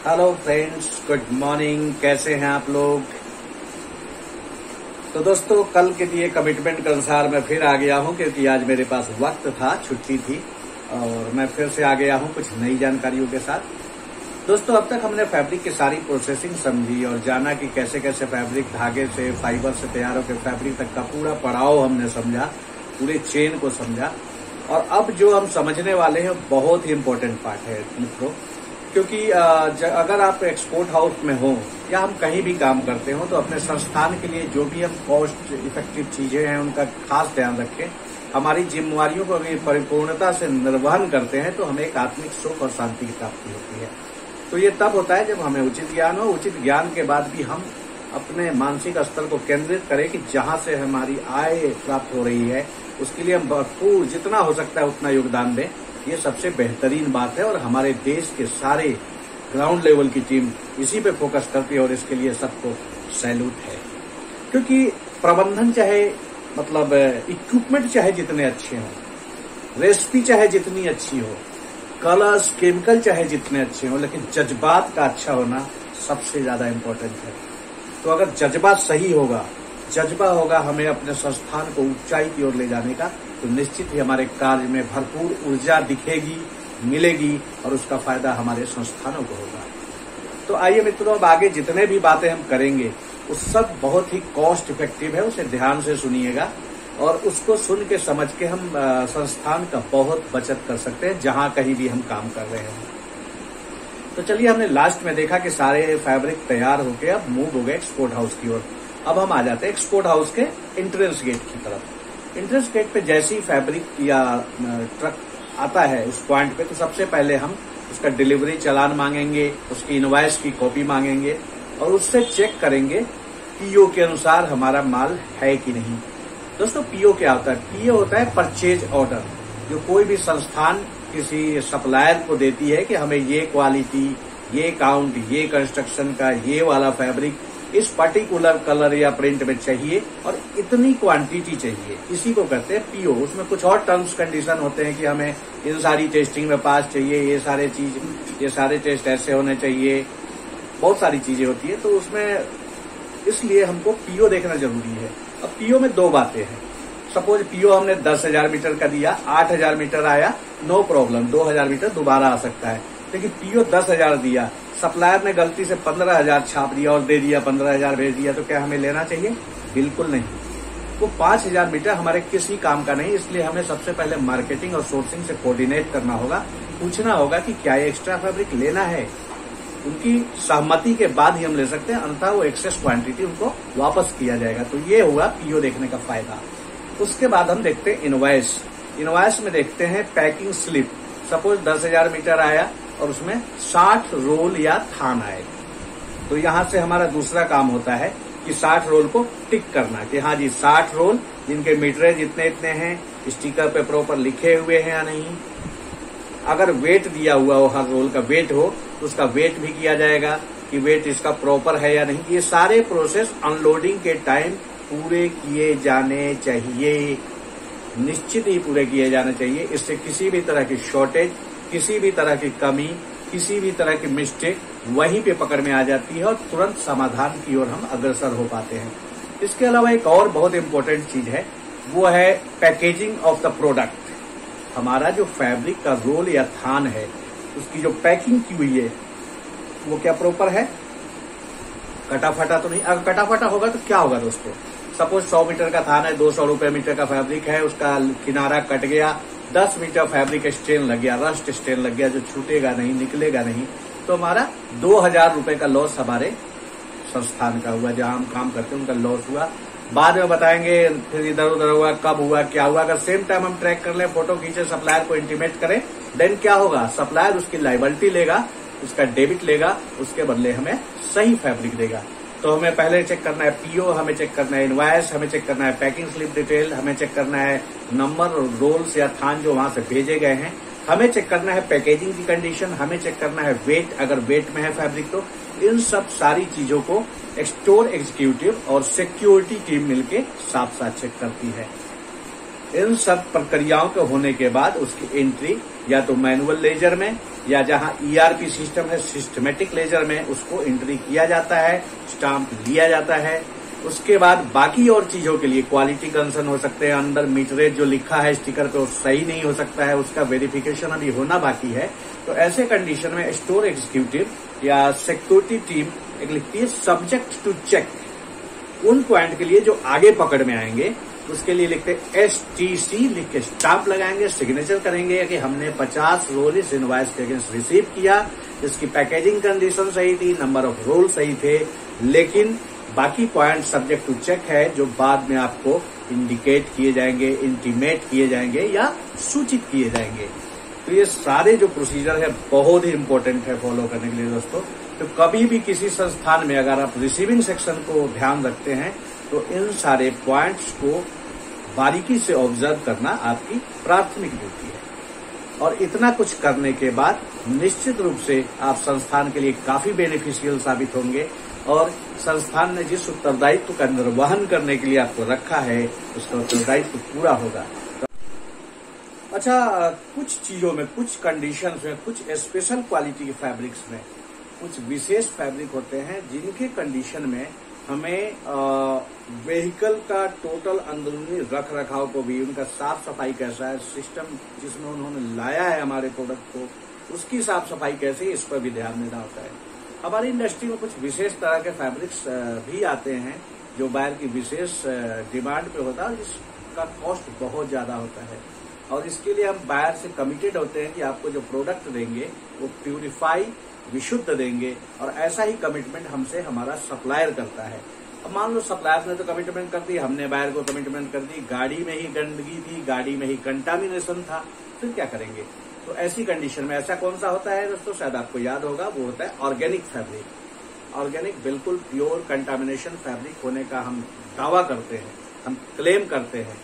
Hello friends, good morning. कैसे हैं आप लोग? तो दोस्तों, कल के दिए कमिटमेंट के अनुसार मैं फिर आ गया हूं, क्योंकि आज मेरे पास वक्त था, छुट्टी थी और मैं फिर से आ गया हूं कुछ नई जानकारियों के साथ। दोस्तों, अब तक हमने फैब्रिक की सारी प्रोसेसिंग समझी और जाना कि कैसे कैसे फैब्रिक धागे से, फाइबर से तैयार होकर फैब्रिक तक का पूरा पड़ाव हमने समझा, पूरे चेन को समझा। और अब जो हम समझने वाले हैं बहुत ही इम्पोर्टेंट पार्ट है मित्रों, क्योंकि अगर आप एक्सपोर्ट हाउस में हो या हम कहीं भी काम करते हो तो अपने संस्थान के लिए जो भी हम कॉस्ट इफेक्टिव चीजें हैं उनका खास ध्यान रखें। हमारी जिम्मेवारियों को अगर परिपूर्णता से निर्वहन करते हैं तो हमें एक आत्मिक सुख और शांति की प्राप्ति होती है। तो ये तब होता है जब हमें उचित ज्ञान हो। उचित ज्ञान के बाद भी हम अपने मानसिक स्तर को केंद्रित करें कि जहां से हमारी आय प्राप्त हो रही है उसके लिए हम भरपूर जितना हो सकता है उतना योगदान दें। ये सबसे बेहतरीन बात है और हमारे देश के सारे ग्राउंड लेवल की टीम इसी पे फोकस करती है और इसके लिए सबको सैल्यूट है। क्योंकि प्रबंधन चाहे इक्विपमेंट चाहे जितने अच्छे हों, रेसिपी चाहे जितनी अच्छी हो, कलर्स केमिकल चाहे जितने अच्छे हों, लेकिन जज्बात का अच्छा होना सबसे ज्यादा इम्पोर्टेंट है। तो अगर जज्बा सही होगा, जज्बा होगा हमें अपने संस्थान को ऊंचाई की ओर ले जाने का, तो निश्चित ही हमारे कार्य में भरपूर ऊर्जा दिखेगी, मिलेगी और उसका फायदा हमारे संस्थानों को होगा। तो आइए मित्रों, अब आगे जितने भी बातें हम करेंगे वो सब बहुत ही कॉस्ट इफेक्टिव है। उसे ध्यान से सुनिएगा और उसको सुन के समझ के हम संस्थान का बहुत बचत कर सकते हैं जहां कहीं भी हम काम कर रहे हैं। तो चलिए, हमने लास्ट में देखा कि सारे फैब्रिक तैयार होके अब मूव हो गए एक्सपोर्ट हाउस की ओर। अब हम आ जाते हैं एक्सपोर्ट हाउस के एंट्रेंस गेट की तरफ। एंट्रेंस गेट पे जैसे ही फैब्रिक या ट्रक आता है उस पॉइंट पे, तो सबसे पहले हम उसका डिलीवरी चालान मांगेंगे, उसकी इनवॉइस की कॉपी मांगेंगे और उससे चेक करेंगे पीओ के अनुसार हमारा माल है कि नहीं। दोस्तों, पीओ क्या होता है? पीओ होता है परचेज ऑर्डर, जो कोई भी संस्थान किसी सप्लायर को देती है कि हमें ये क्वालिटी, ये काउंट, ये कंस्ट्रक्शन का ये वाला फैब्रिक इस पर्टिकुलर कलर या प्रिंट में चाहिए और इतनी क्वांटिटी चाहिए। इसी को कहते हैं पीओ। उसमें कुछ और टर्म्स कंडीशन होते हैं कि हमें इन सारी टेस्टिंग में पास चाहिए, ये सारे टेस्ट ऐसे होने चाहिए, बहुत सारी चीजें होती है। तो उसमें इसलिए हमको पीओ देखना जरूरी है। अब पीओ में दो बातें हैं। सपोज पीओ हमने 10,000 मीटर का दिया, 8,000 मीटर आया, नो प्रॉब्लम, 2,000 मीटर दोबारा आ सकता है। लेकिन पीओ 10,000 दिया, सप्लायर ने गलती से 15,000 छाप दिया और दे दिया, 15,000 भेज दिया, तो क्या हमें लेना चाहिए? बिल्कुल नहीं। वो 5,000 मीटर हमारे किसी काम का नहीं। इसलिए हमें सबसे पहले मार्केटिंग और सोर्सिंग से कोऑर्डिनेट करना होगा, पूछना होगा कि क्या ये एक्स्ट्रा फैब्रिक लेना है। उनकी सहमति के बाद ही हम ले सकते हैं, अन्यथा वो एक्सेस क्वांटिटी उनको वापस किया जाएगा। तो ये हुआ पीओ देखने का फायदा। उसके बाद हम देखते हैं इनवॉइस। इनवॉइस में देखते हैं पैकिंग स्लिप। सपोज 10,000 मीटर आया और उसमें 60 रोल या थान आए, तो यहां से हमारा दूसरा काम होता है कि 60 रोल को टिक करना कि हाँ जी 60 रोल जिनके मीटरेज इतने इतने हैं, स्टिकर पे प्रॉपर लिखे हुए हैं या नहीं। अगर वेट दिया हुआ हो, हर रोल का वेट हो, तो उसका वेट भी किया जाएगा कि वेट इसका प्रॉपर है या नहीं। ये सारे प्रोसेस अनलोडिंग के टाइम पूरे किए जाने चाहिए, निश्चित ही पूरे किए जाने चाहिए। इससे किसी भी तरह की शॉर्टेज, किसी भी तरह की कमी, किसी भी तरह की मिस्टेक वहीं पे पकड़ में आ जाती है और तुरंत समाधान की ओर हम अग्रसर हो पाते हैं। इसके अलावा एक और बहुत इंपॉर्टेंट चीज है, वो है पैकेजिंग ऑफ द प्रोडक्ट। हमारा जो फैब्रिक का रोल या थान है उसकी जो पैकिंग की हुई है वो क्या प्रॉपर है? कटा फटा तो नहीं। अगर कटा फटा होगा तो क्या होगा दोस्तों? सपोज 100 मीटर का थान है, 200 रुपए मीटर का फैब्रिक है, उसका किनारा कट गया, 10 मीटर फैब्रिक स्ट्रेन लग गया, रस्ट स्ट्रेन लग गया जो छूटेगा नहीं, निकलेगा नहीं, तो हमारा 2,000 रुपए का लॉस हमारे संस्थान का हुआ, जहां हम काम करते हैं उनका लॉस हुआ। बाद में बताएंगे फिर इधर उधर हुआ, कब हुआ, क्या हुआ। अगर सेम टाइम हम ट्रैक कर लें, फोटो खींचे, सप्लायर को इंटीमेट करें, देन क्या होगा? सप्लायर उसकी लायबिलिटी लेगा, उसका डेबिट लेगा, उसके बदले हमें सही फैब्रिक देगा। तो हमें पहले चेक करना है पीओ, हमें चेक करना है इनवॉइस, हमें चेक करना है पैकिंग स्लिप डिटेल, हमें चेक करना है नंबर और रोल्स या थान जो वहां से भेजे गए हैं, हमें चेक करना है पैकेजिंग की कंडीशन, हमें चेक करना है वेट, अगर वेट में है फैब्रिक तो। इन सब सारी चीजों को स्टोर एग्जीक्यूटिव और सिक्योरिटी टीम मिलके साथ साथ चेक करती है। इन सब प्रक्रियाओं के होने के बाद उसकी एंट्री या तो मैनुअल लेजर में, या जहां ईआरपी सिस्टम है सिस्टमेटिक लेजर में, उसको एंट्री किया जाता है, स्टाम्प लिया जाता है। उसके बाद बाकी और चीजों के लिए क्वालिटी कंसर्न हो सकते हैं, अंदर मीटरेज जो लिखा है स्टिकर पे वो सही नहीं हो सकता है, उसका वेरिफिकेशन अभी होना बाकी है। तो ऐसे कंडीशन में स्टोर एग्जीक्यूटिव या सिक्योरिटी टीम एक लिखती है सब्जेक्ट टू चेक। उन पॉइंट के लिए जो आगे पकड़ में आएंगे उसके लिए लिखते STC लिख के स्टाम्प लगाएंगे, सिग्नेचर करेंगे कि हमने 50 रोल इस इनवॉइस के अगेंस्ट रिसीव किया, इसकी पैकेजिंग कंडीशन सही थी, नंबर ऑफ रोल सही थे, लेकिन बाकी पॉइंट सब्जेक्ट टू चेक है जो बाद में आपको इंडिकेट किए जाएंगे, इंटीमेट किए जाएंगे या सूचित किए जाएंगे। तो ये सारे जो प्रोसीजर है बहुत ही इंपॉर्टेंट है फॉलो करने के लिए दोस्तों। तो कभी भी किसी संस्थान में अगर आप रिसीविंग सेक्शन को ध्यान रखते हैं तो इन सारे पॉइंट्स को बारीकी से ऑब्जर्व करना आपकी प्राथमिक ड्यूटी है। और इतना कुछ करने के बाद निश्चित रूप से आप संस्थान के लिए काफी बेनिफिशियल साबित होंगे और संस्थान ने जिस उत्तरदायित्व का निर्वहन करने के लिए आपको रखा है उसका उत्तरदायित्व पूरा होगा। अच्छा, कुछ चीजों में, कुछ कंडीशंस में, कुछ स्पेशल क्वालिटी के फैब्रिक्स में कुछ विशेष फैब्रिक होते हैं जिनके कंडीशन में हमें व्हीकल का टोटल अंदरूनी रख रखाव को भी, उनका साफ सफाई कैसा है, सिस्टम जिसमें उन्होंने लाया है हमारे प्रोडक्ट को उसकी साफ सफाई कैसे है, इस पर भी ध्यान देना होता है। हमारी इंडस्ट्री में कुछ विशेष तरह के फैब्रिक्स भी आते हैं जो बायर की विशेष डिमांड पे होता है, जिसका कॉस्ट बहुत ज्यादा होता है और इसके लिए हम बायर से कमिटेड होते हैं कि आपको जो प्रोडक्ट देंगे वो प्यूरिफाई, विशुद्ध देंगे। और ऐसा ही कमिटमेंट हमसे हमारा सप्लायर करता है। अब मान लो सप्लायर ने तो कमिटमेंट कर दी, हमने बायर को कमिटमेंट कर दी, गाड़ी में ही गंदगी थी, गाड़ी में ही कंटामिनेशन था, फिर क्या करेंगे? तो ऐसी कंडीशन में ऐसा कौन सा होता है दोस्तों, शायद आपको याद होगा, वो होता है ऑर्गेनिक फैब्रिक। ऑर्गेनिक बिल्कुल प्योर कंटामिनेशन फैब्रिक होने का हम दावा करते हैं, हम क्लेम करते हैं।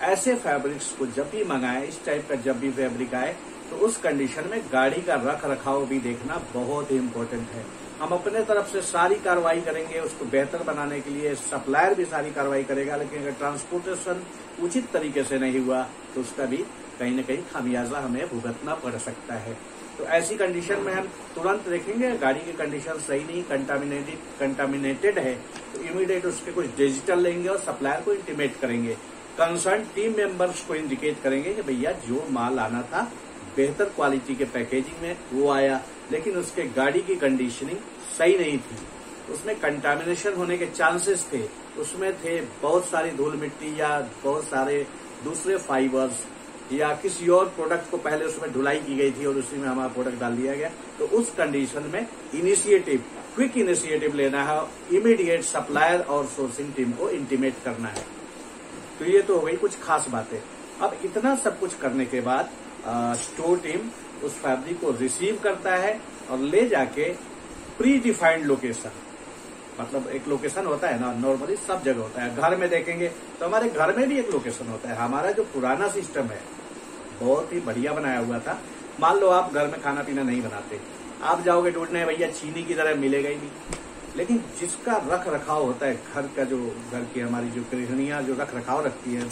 ऐसे फैब्रिक्स को जब भी मंगाएं, इस टाइप का जब भी फैब्रिक आए तो उस कंडीशन में गाड़ी का रख रखाव भी देखना बहुत ही इम्पोर्टेंट है। हम अपने तरफ से सारी कार्रवाई करेंगे उसको बेहतर बनाने के लिए, सप्लायर भी सारी कार्रवाई करेगा, लेकिन अगर ट्रांसपोर्टेशन उचित तरीके से नहीं हुआ तो उसका भी कहीं न कहीं खामियाजा हमें भुगतना पड़ सकता है। तो ऐसी कंडीशन में हम तुरंत देखेंगे गाड़ी की कंडीशन सही नहीं, कंटामिनेटेड है, तो इमीडिएट उसके कुछ डिजिटल लेंगे और सप्लायर को इंटीमेट करेंगे। कंसर्न टीम मेंबर्स को इंडिकेट करेंगे कि भैया जो माल आना था बेहतर क्वालिटी के पैकेजिंग में वो आया, लेकिन उसके गाड़ी की कंडीशनिंग सही नहीं थी, उसमें कंटामिनेशन होने के चांसेस थे, उसमें थे बहुत सारी धूल मिट्टी या बहुत सारे दूसरे फाइबर्स या किसी और प्रोडक्ट को पहले उसमें धुलाई की गई थी और उसी में हमारा प्रोडक्ट डाल दिया गया। तो उस कंडीशन में क्विक इनिशिएटिव लेना है, इमीडिएट सप्लायर और सोर्सिंग टीम को इंटीमेट करना है। तो ये तो हो गई कुछ खास बातें। अब इतना सब कुछ करने के बाद स्टोर टीम उस फैब्रिक को रिसीव करता है और ले जाके प्री डिफाइंड लोकेशन, मतलब एक लोकेशन होता है ना, नॉर्मली सब जगह होता है, घर में देखेंगे तो हमारे घर में भी एक लोकेशन होता है। हमारा जो पुराना सिस्टम है बहुत ही बढ़िया बनाया हुआ था। मान लो आप घर में खाना पीना नहीं बनाते, आप जाओगे ढूंढने, भैया चीनी की तरह मिलेगा ही नहीं, लेकिन जिसका रख रखाव होता है, घर का जो, घर की हमारी जो गृहिणियां जो रख रखाव रखती है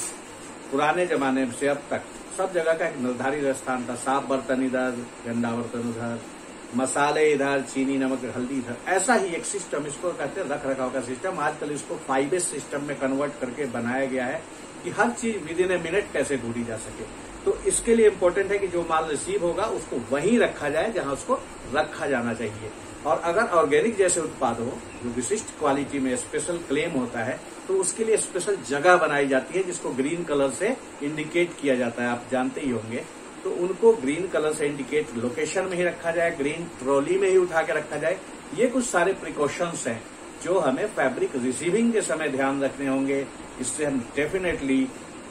पुराने जमाने से अब तक, सब जगह का एक निर्धारित स्थान था, साफ बर्तन इधर, गंदा बर्तन उधर, मसाले इधर, चीनी नमक हल्दी इधर, ऐसा ही एक सिस्टम, इसको कहते हैं रख रखाव का सिस्टम। आजकल इसको 5S सिस्टम में कन्वर्ट करके बनाया गया है कि हर चीज विद इन ए मिनट कैसे ढूंढी जा सके। तो इसके लिए इम्पोर्टेंट है कि जो माल रिसीव होगा उसको वहीं रखा जाए जहां उसको रखा जाना चाहिए। और अगर ऑर्गेनिक जैसे उत्पाद हो जो विशिष्ट क्वालिटी में स्पेशल क्लेम होता है तो उसके लिए स्पेशल जगह बनाई जाती है जिसको ग्रीन कलर से इंडिकेट किया जाता है, आप जानते ही होंगे। तो उनको ग्रीन कलर से इंडिकेट लोकेशन में ही रखा जाए, ग्रीन ट्रॉली में ही उठा के रखा जाए। ये कुछ सारे प्रिकॉशंस हैं जो हमें फैब्रिक रिसीविंग के समय ध्यान रखने होंगे। इससे हम डेफिनेटली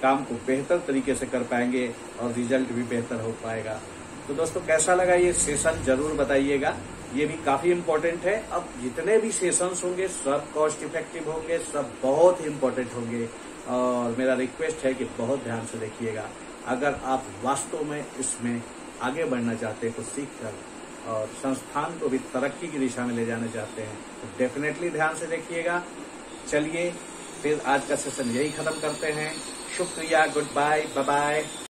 काम को बेहतर तरीके से कर पाएंगे और रिजल्ट भी बेहतर हो पाएगा। तो दोस्तों कैसा लगा ये सेशन जरूर बताइएगा, ये भी काफी इम्पोर्टेंट है। अब जितने भी सेशंस होंगे सब कॉस्ट इफेक्टिव होंगे, सब बहुत ही इम्पोर्टेंट होंगे और मेरा रिक्वेस्ट है कि बहुत ध्यान से देखिएगा। अगर आप वास्तव में इसमें आगे बढ़ना चाहते हैं, कुछ सीख कर और संस्थान को भी तरक्की की दिशा में ले जाना चाहते हैं तो डेफिनेटली ध्यान से देखिएगा। चलिए फिर आज का सेशन यही खत्म करते हैं। शुक्रिया, गुड बाय, बाय बाय।